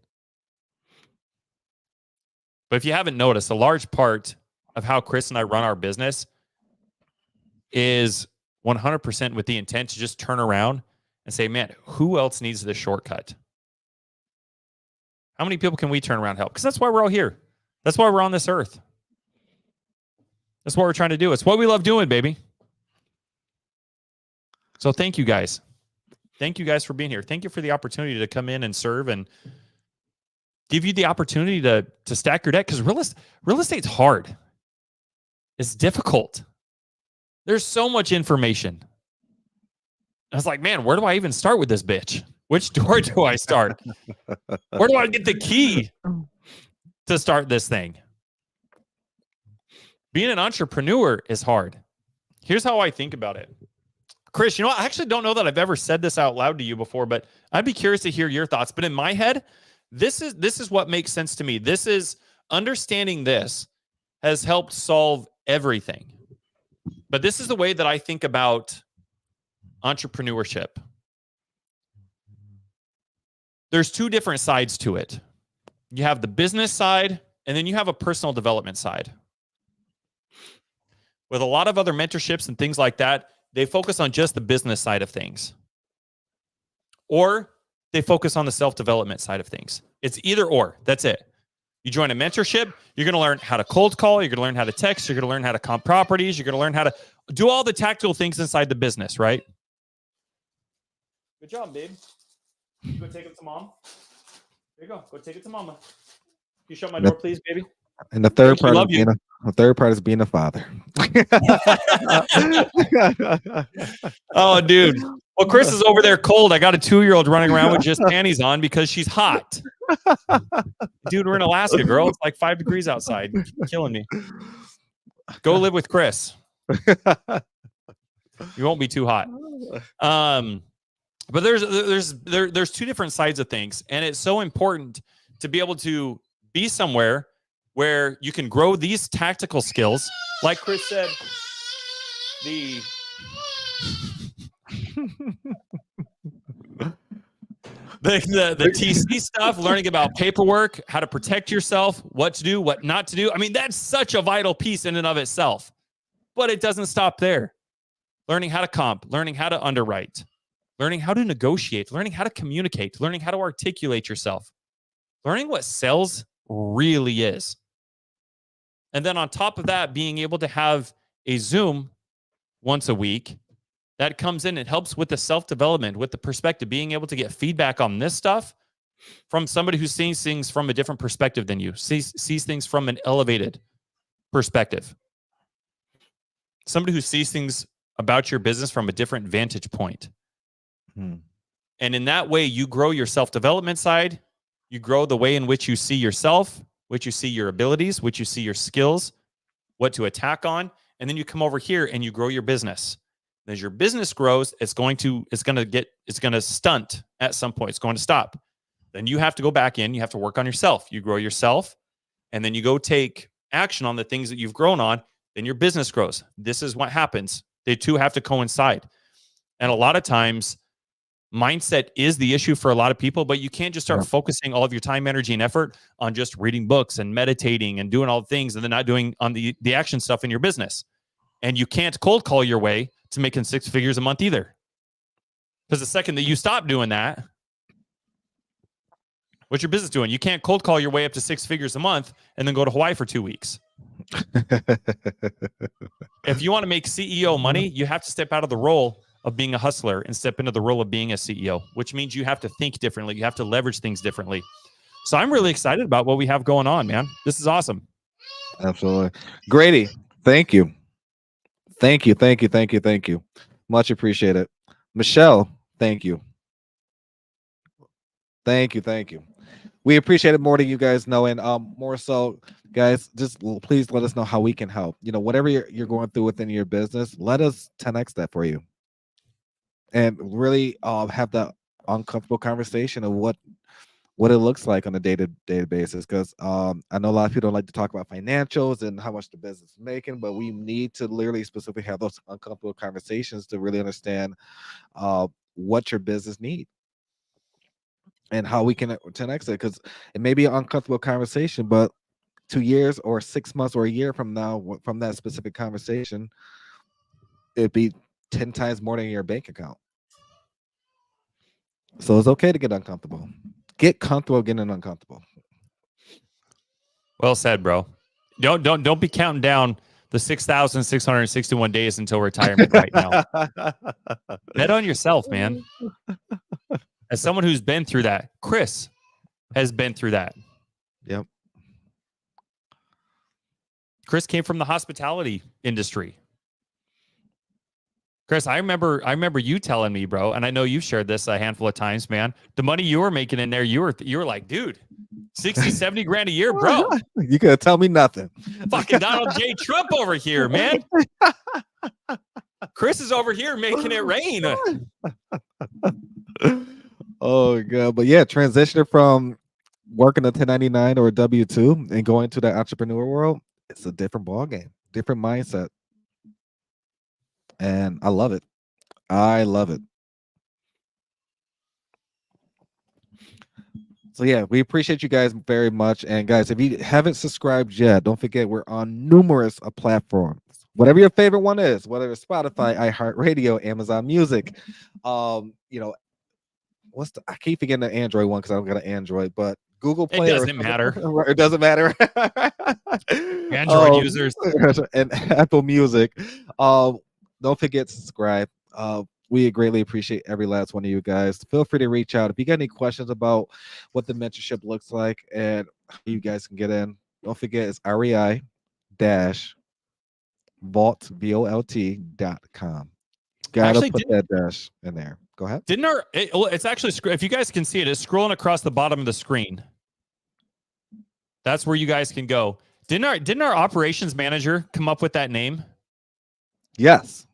S2: But if you haven't noticed, a large part of how Chris and I run our business is 100% with the intent to just turn around and say, man, who else needs this shortcut? How many people can we turn around and help? Because that's why we're all here. That's why we're on this earth. That's what we're trying to do. It's what we love doing, baby. So thank you guys. Thank you guys for being here. Thank you for the opportunity to come in and serve and give you the opportunity to stack your deck, because real estate's hard. It's difficult. There's so much information. I was like, man, where do I even start with this bitch? Which door do I start? Where do I get the key to start this thing? Being an entrepreneur is hard. Here's how I think about it. Chris, I actually don't know that I've ever said this out loud to you before, but I'd be curious to hear your thoughts. But in my head, this is what makes sense to me. This is understanding this has helped solve everything. But this is the way that I think about entrepreneurship. There's 2 different sides to it. You have the business side, and then you have a personal development side. With a lot of other mentorships and things like that, they focus on just the business side of things. Or they focus on the self-development side of things. It's either or. That's it. You join a mentorship, you're going to learn how to cold call, you're going to learn how to text, you're going to learn how to comp properties, you're going to learn how to do all the tactical things inside the business, right? Good job, babe. You go take it to mom. There you go. Go take it to mama. Can you shut my door, please, baby?
S3: And the third part is being a father.
S2: Oh, dude. Well, Chris is over there cold. I got a 2-year-old running around with just panties on because she's hot. Dude, we're in Alaska, girl. It's like 5 degrees outside. You're killing me. Go live with Chris. You won't be too hot. But there's two different sides of things, and it's so important to be able to be somewhere where you can grow these tactical skills. Like Chris said, the TC stuff, learning about paperwork, how to protect yourself, what to do, what not to do. I mean, that's such a vital piece in and of itself. But it doesn't stop there. Learning how to comp, learning how to underwrite, learning how to negotiate, learning how to communicate, learning how to articulate yourself, learning what sales really is. And then on top of that, being able to have a Zoom once a week that comes in and helps with the self-development, with the perspective, being able to get feedback on this stuff from somebody who sees things from a different perspective than you, sees things from an elevated perspective. Somebody who sees things about your business from a different vantage point. And in that way, you grow your self-development side. You grow the way in which you see yourself, which you see your abilities, which you see your skills, what to attack on. And then you come over here and you grow your business. As your business grows, it's going to stunt at some point. It's going to stop. Then you have to go back in. You have to work on yourself. You grow yourself, and then you go take action on the things that you've grown on. Then your business grows. This is what happens. They two have to coincide. And a lot of times, mindset is the issue for a lot of people, but you can't just start focusing all of your time, energy, and effort on just reading books and meditating and doing all the things and then not doing on the action stuff in your business. And you can't cold call your way to making 6 figures a month either. Because the second that you stop doing that, what's your business doing? You can't cold call your way up to 6 figures a month and then go to Hawaii for 2 weeks. If you want to make CEO money, you have to step out of the role of being a hustler and step into the role of being a CEO, which means you have to think differently. You have to leverage things differently. So I'm really excited about what we have going on, man. This is awesome.
S3: Absolutely. Grady, thank you. Thank you. Much appreciated. Michelle, thank you. Thank you. We appreciate it more than you guys know. And more so, guys, just please let us know how we can help. You know, whatever you're going through within your business, let us 10x that for you. And really have that uncomfortable conversation of what it looks like on a day-to-day basis. Because I know a lot of people don't like to talk about financials and how much the business is making, but we need to literally specifically have those uncomfortable conversations to really understand what your business needs and how we can 10x it. Because it may be an uncomfortable conversation, but 2 years or 6 months or a year from now, from that specific conversation, it'd be 10 times more than your bank account. So it's okay to get uncomfortable. Get comfortable getting uncomfortable.
S2: Well said, bro. Don't be counting down the 6,661 days until retirement right now. Bet on yourself, man. As someone who's been through that, Chris has been through that.
S3: Yep.
S2: Chris came from the hospitality industry. Chris, I remember you telling me, bro, and I know you've shared this a handful of times, man. The money you were making in there, you were like, dude, 60, 70 grand a year, bro.
S3: You couldn't tell me nothing.
S2: Fucking Donald J. Trump over here, man. Chris is over here making it rain.
S3: Oh god, but yeah, transitioning from working a 1099 or a W-2 and going to the entrepreneur world, it's a different ball game, different mindset. And I love it. So yeah, we appreciate you guys very much. And guys, if you haven't subscribed yet, don't forget we're on numerous platforms. Whatever your favorite one is, whether it's Spotify, iHeartRadio, Amazon Music, you know, I keep forgetting the Android one because I don't got an Android, but Google Play.
S2: It doesn't matter.
S3: It doesn't matter.
S2: Android users
S3: and Apple Music. Don't forget to subscribe. We greatly appreciate every last one of you guys. Feel free to reach out if you got any questions about what the mentorship looks like and how you guys can get in. Don't forget, it's REI-Volt.com. Gotta put that dash in there. Go ahead.
S2: It's actually, if you guys can see it, it's scrolling across the bottom of the screen. That's where you guys can go. Didn't our operations manager come up with that name?
S3: Yes.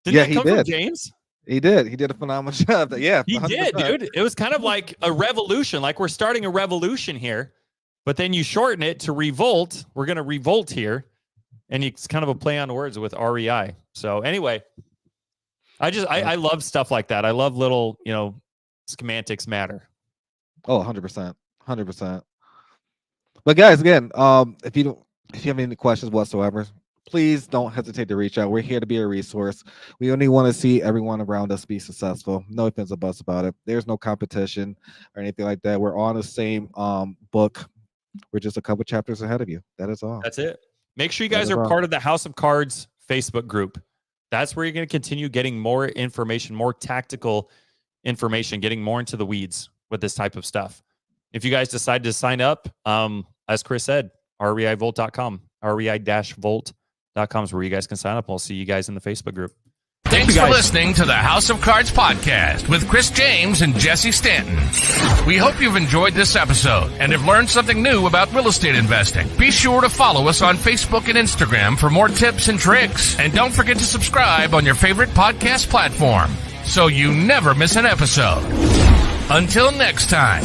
S2: Didn't that come from James?
S3: He did. He did a phenomenal job. Yeah,
S2: he 100%. Did, dude. It was kind of like a revolution. Like we're starting a revolution here, but then you shorten it to revolt. We're going to revolt here. And it's kind of a play on words with REI. So anyway, I love stuff like that. I love little, semantics matter.
S3: Oh, 100%. 100%. But guys, again, if you have any questions whatsoever, please don't hesitate to reach out. We're here to be a resource. We only want to see everyone around us be successful. No ifs, ands, or buts about it. There's no competition or anything like that. We're on the same book. We're just a couple chapters ahead of you. That is all.
S2: That's it. Make sure you guys are part of the House of Cards Facebook group. That's where you're going to continue getting more information, more tactical information, getting more into the weeds with this type of stuff. If you guys decide to sign up, as Chris said, REIVolt.com, REI-Volt.com is where you guys can sign up. We'll see you guys in the Facebook group.
S1: Thanks for listening to the House of Cards podcast with Chris James and Jesse Stanton. We hope you've enjoyed this episode and have learned something new about real estate investing. Be sure to follow us on Facebook and Instagram for more tips and tricks. And don't forget to subscribe on your favorite podcast platform so you never miss an episode. Until next time.